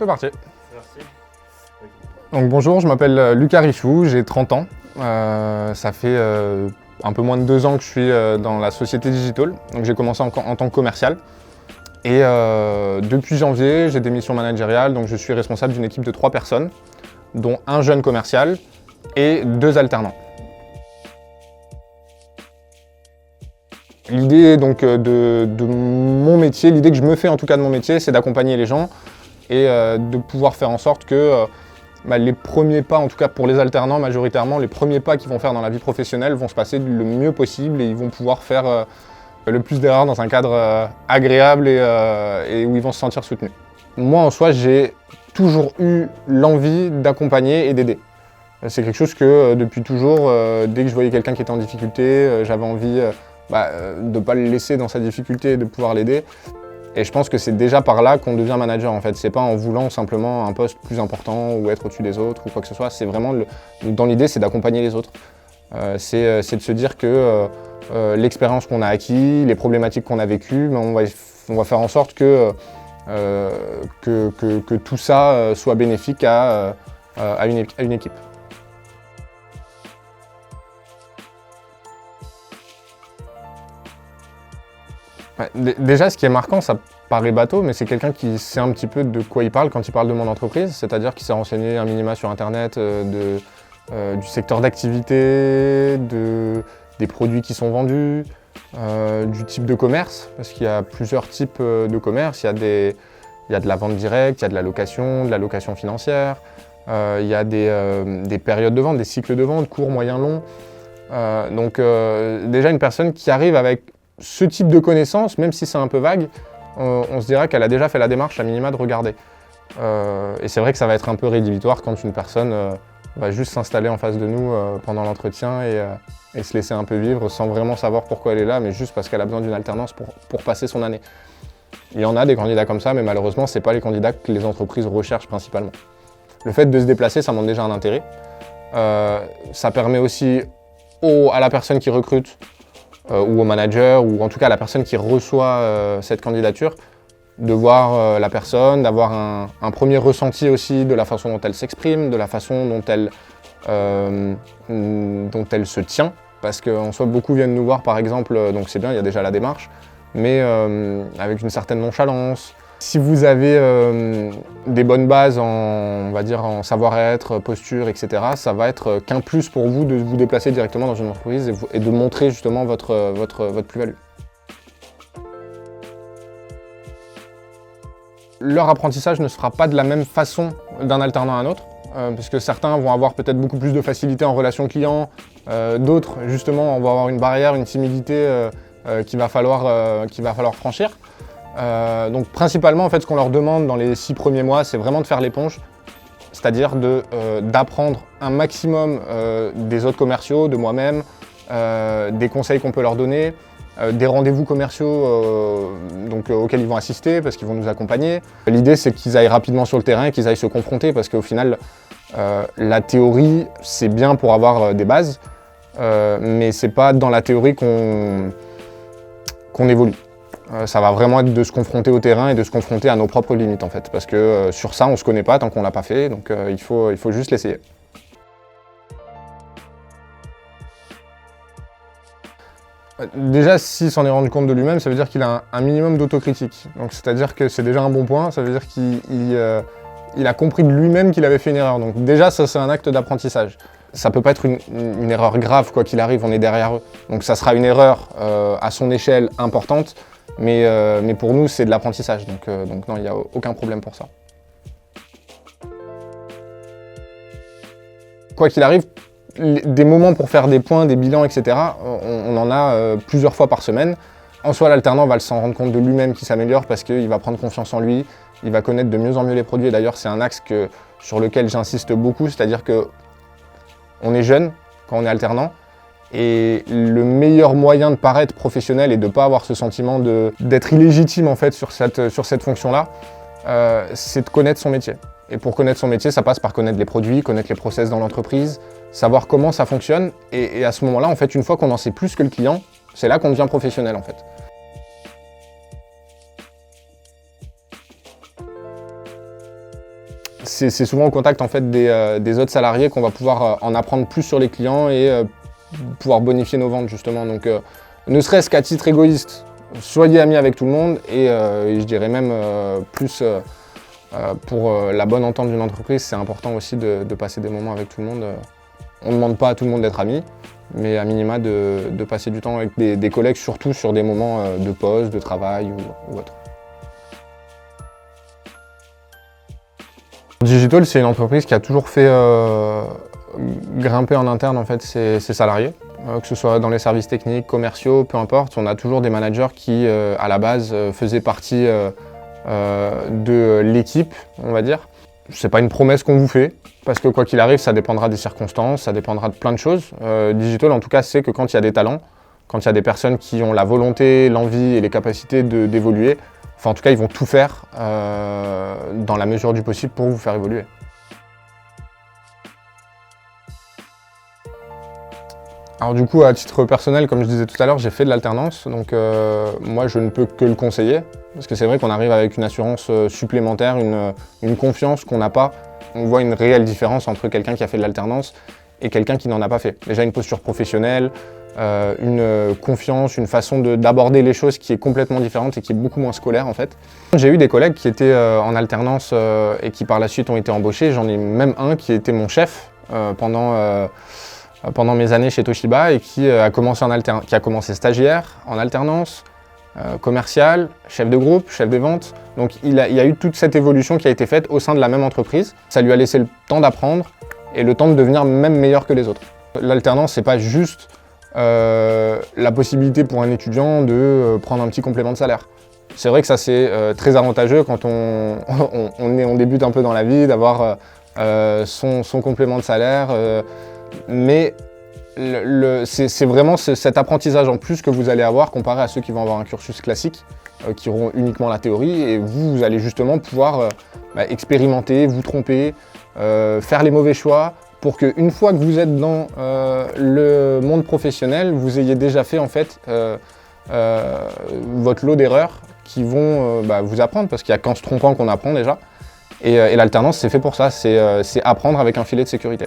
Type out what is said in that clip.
C'est parti. Merci. Donc bonjour, je m'appelle Lucas Richou, j'ai 30 ans. Ça fait un peu moins de 2 ans que je suis dans la société Digital. Donc j'ai commencé en tant que commercial. Et depuis janvier, j'ai des missions managériales, donc je suis responsable d'une équipe de 3 personnes, dont un jeune commercial et 2 alternants. L'idée donc de mon métier, l'idée que je me fais en tout cas de mon métier, c'est d'accompagner les gens et de pouvoir faire en sorte que les premiers pas, en tout cas pour les alternants majoritairement, les premiers pas qu'ils vont faire dans la vie professionnelle vont se passer le mieux possible et ils vont pouvoir faire le plus d'erreurs dans un cadre agréable et où ils vont se sentir soutenus. Moi en soi, j'ai toujours eu l'envie d'accompagner et d'aider. C'est quelque chose que depuis toujours, dès que je voyais quelqu'un qui était en difficulté, j'avais envie de ne pas le laisser dans sa difficulté et de pouvoir l'aider. Et je pense que c'est déjà par là qu'on devient manager en fait. C'est pas en voulant simplement un poste plus important ou être au-dessus des autres ou quoi que ce soit. C'est vraiment, dans l'idée, c'est d'accompagner les autres. C'est de se dire que l'expérience qu'on a acquis, les problématiques qu'on a vécues, on va faire en sorte que tout ça soit bénéfique à une équipe. Déjà, ce qui est marquant, ça paraît bateau, mais c'est quelqu'un qui sait un petit peu de quoi il parle quand il parle de mon entreprise, c'est-à-dire qu'il s'est renseigné un minima sur Internet du secteur d'activité, des produits qui sont vendus, du type de commerce, parce qu'il y a plusieurs types de commerce. Il y a de la vente directe, il y a de la location financière, il y a des périodes de vente, des cycles de vente, court, moyen, long. Donc déjà une personne qui arrive avec ce type de connaissances, même si c'est un peu vague, on se dirait qu'elle a déjà fait la démarche à minima de regarder. Et c'est vrai que ça va être un peu rédhibitoire quand une personne va juste s'installer en face de nous pendant l'entretien et se laisser un peu vivre sans vraiment savoir pourquoi elle est là, mais juste parce qu'elle a besoin d'une alternance pour passer son année. Il y en a des candidats comme ça, mais malheureusement, ce n'est pas les candidats que les entreprises recherchent principalement. Le fait de se déplacer, ça montre déjà un intérêt. Ça permet aussi à la personne qui recrute ou au manager, ou en tout cas à la personne qui reçoit cette candidature, de voir la personne, d'avoir un premier ressenti aussi de la façon dont elle s'exprime, de la façon dont elle se tient. Parce qu'en soi, beaucoup viennent nous voir par exemple, donc c'est bien, il y a déjà la démarche, mais avec une certaine nonchalance. Si vous avez des bonnes bases on va dire, en savoir-être, posture, etc., ça va être qu'un plus pour vous de vous déplacer directement dans une entreprise et de montrer justement votre plus-value. Leur apprentissage ne se fera pas de la même façon d'un alternant à un autre, parce que certains vont avoir peut-être beaucoup plus de facilité en relation client, d'autres justement vont avoir une barrière, une timidité qu'il va falloir franchir. Donc principalement, en fait, ce qu'on leur demande dans les 6 premiers mois, c'est vraiment de faire l'éponge, c'est-à-dire d'apprendre un maximum des autres commerciaux, de moi-même, des conseils qu'on peut leur donner, des rendez-vous commerciaux auxquels ils vont assister parce qu'ils vont nous accompagner. L'idée, c'est qu'ils aillent rapidement sur le terrain et qu'ils aillent se confronter parce qu'au final, la théorie, c'est bien pour avoir des bases, mais c'est pas dans la théorie qu'on évolue. Ça va vraiment être de se confronter au terrain et de se confronter à nos propres limites en fait, parce que sur ça on ne se connaît pas tant qu'on ne l'a pas fait, donc il faut juste l'essayer. Déjà, s'il s'en est rendu compte de lui-même, ça veut dire qu'il a un minimum d'autocritique. Donc c'est-à-dire que c'est déjà un bon point, ça veut dire qu'il a compris de lui-même qu'il avait fait une erreur. Donc déjà, ça c'est un acte d'apprentissage. Ça peut pas être une erreur grave, quoi qu'il arrive, on est derrière eux. Donc ça sera une erreur à son échelle importante, mais pour nous, c'est de l'apprentissage, donc non, il n'y a aucun problème pour ça. Quoi qu'il arrive, des moments pour faire des points, des bilans, etc., on en a plusieurs fois par semaine. En soi, l'alternant va s'en rendre compte de lui-même qu'il s'améliore parce qu'il va prendre confiance en lui, il va connaître de mieux en mieux les produits. Et d'ailleurs, c'est un axe sur lequel j'insiste beaucoup, c'est-à-dire qu'on est jeune quand on est alternant, et le meilleur moyen de paraître professionnel et de ne pas avoir ce sentiment d'être illégitime en fait sur cette fonction-là, c'est de connaître son métier. Et pour connaître son métier, ça passe par connaître les produits, connaître les process dans l'entreprise, savoir comment ça fonctionne. Et à ce moment-là, en fait, une fois qu'on en sait plus que le client, c'est là qu'on devient professionnel en fait. c'est souvent au contact en fait, des autres salariés qu'on va pouvoir en apprendre plus sur les clients et pouvoir bonifier nos ventes justement. Donc ne serait-ce qu'à titre égoïste, soyez amis avec tout le monde et je dirais même plus pour la bonne entente d'une entreprise, c'est important aussi de passer des moments avec tout le monde. On ne demande pas à tout le monde d'être amis, mais à minima de passer du temps avec des collègues, surtout sur des moments de pause, de travail ou autre. Digital, c'est une entreprise qui a toujours fait grimper en interne en fait, ses salariés, que ce soit dans les services techniques, commerciaux, peu importe. On a toujours des managers qui, à la base, faisaient partie de l'équipe, on va dire. C'est pas une promesse qu'on vous fait, parce que quoi qu'il arrive, ça dépendra des circonstances, ça dépendra de plein de choses. Digital, en tout cas, c'est que quand il y a des talents, quand il y a des personnes qui ont la volonté, l'envie et les capacités d'évoluer, enfin, en tout cas, ils vont tout faire dans la mesure du possible pour vous faire évoluer. Alors du coup, à titre personnel, comme je disais tout à l'heure, j'ai fait de l'alternance, donc moi je ne peux que le conseiller, parce que c'est vrai qu'on arrive avec une assurance supplémentaire, une confiance qu'on n'a pas. On voit une réelle différence entre quelqu'un qui a fait de l'alternance et quelqu'un qui n'en a pas fait. Déjà une posture professionnelle, une confiance, une façon d'aborder les choses qui est complètement différente et qui est beaucoup moins scolaire en fait. J'ai eu des collègues qui étaient en alternance et qui par la suite ont été embauchés. J'en ai même un qui était mon chef pendant mes années chez Toshiba et qui a commencé stagiaire, en alternance, commercial, chef de groupe, chef des ventes. Donc il y a eu toute cette évolution qui a été faite au sein de la même entreprise. Ça lui a laissé le temps d'apprendre et le temps de devenir même meilleur que les autres. L'alternance, c'est pas juste la possibilité pour un étudiant de prendre un petit complément de salaire. C'est vrai que ça c'est très avantageux quand on débute un peu dans la vie, d'avoir son complément de salaire. Mais c'est vraiment cet apprentissage en plus que vous allez avoir comparé à ceux qui vont avoir un cursus classique, qui auront uniquement la théorie, et vous allez justement pouvoir expérimenter, vous tromper, faire les mauvais choix, pour qu'une fois que vous êtes dans le monde professionnel, vous ayez déjà fait en fait votre lot d'erreurs qui vont vous apprendre, parce qu'il n'y a qu'en se trompant qu'on apprend déjà. Et l'alternance, c'est fait pour ça, c'est apprendre avec un filet de sécurité.